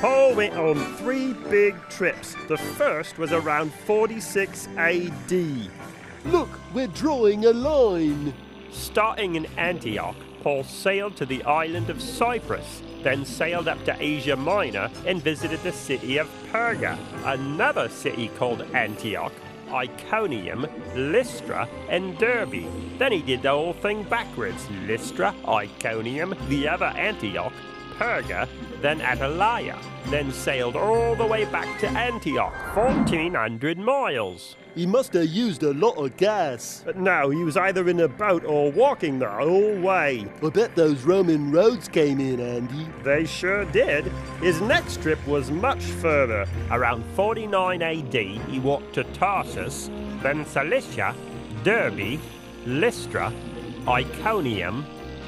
Paul went on 3 big trips. The first was around 46 AD. Look, we're drawing a line. Starting in Antioch, Paul sailed to the island of Cyprus, then sailed up to Asia Minor and visited the city of Perga, another city called Antioch, Iconium, Lystra, and Derbe. Then he did the whole thing backwards. Lystra, Iconium, the other Antioch, Perga, then Attalia, then sailed all the way back to Antioch, 1,400 miles. He must have used a lot of gas. But no, he was either in a boat or walking the whole way. I bet those Roman roads came in handy. They sure did. His next trip was much further. Around 49 AD, he walked to Tarsus, then Cilicia, Derbe, Lystra, Iconium,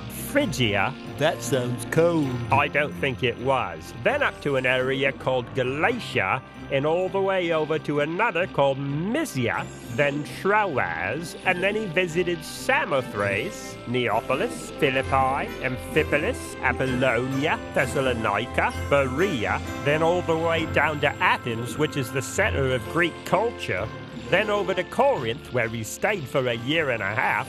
Phrygia. That sounds cold. I don't think it was. Then up to an area called Galatia, and all the way over to another called Mysia, then Troas, and then he visited Samothrace, Neapolis, Philippi, Amphipolis, Apollonia, Thessalonica, Berea, then all the way down to Athens, which is the center of Greek culture, then over to Corinth, where he stayed for a year and a half,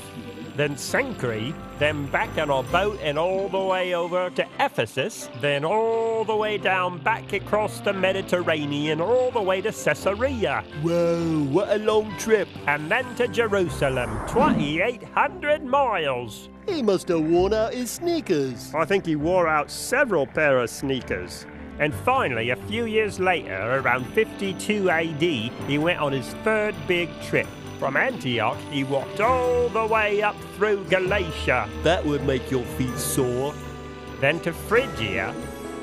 then Cenchreae, then back on a boat and all the way over to Ephesus, then all the way down back across the Mediterranean, all the way to Caesarea. Whoa, what a long trip. And then to Jerusalem, 2,800 miles. He must have worn out his sneakers. I think he wore out several pair of sneakers. And finally, a few years later, around 52 AD, he went on his third big trip. From Antioch, he walked all the way up through Galatia. That would make your feet sore. Then to Phrygia,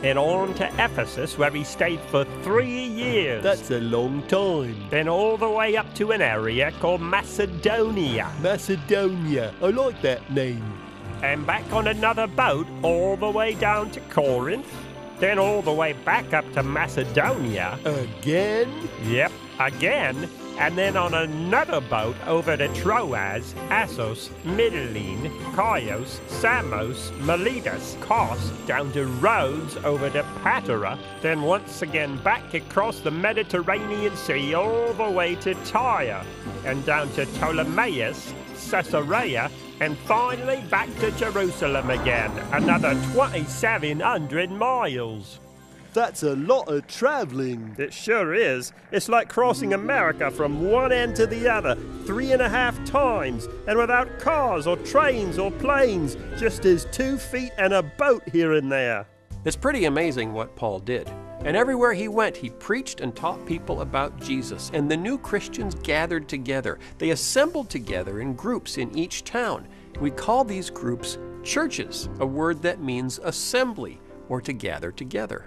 and on to Ephesus, where he stayed for 3 years. That's a long time. Then all the way up to an area called Macedonia. Macedonia, I like that name. And back on another boat all the way down to Corinth. Then all the way back up to Macedonia. Again? Yep, again. And then on another boat over to Troas, Assos, Mytilene, Chios, Samos, Miletus, Kos, down to Rhodes, over to Patara, then once again back across the Mediterranean Sea all the way to Tyre, and down to Ptolemais, Caesarea, and finally back to Jerusalem again, another 2,700 miles. That's a lot of traveling. It sure is. It's like crossing America from one end to the other 3.5 times, and without cars or trains or planes, just his 2 feet and a boat here and there. It's pretty amazing what Paul did. And everywhere he went, he preached and taught people about Jesus. And the new Christians gathered together. They assembled together in groups in each town. We call these groups churches, a word that means assembly or to gather together.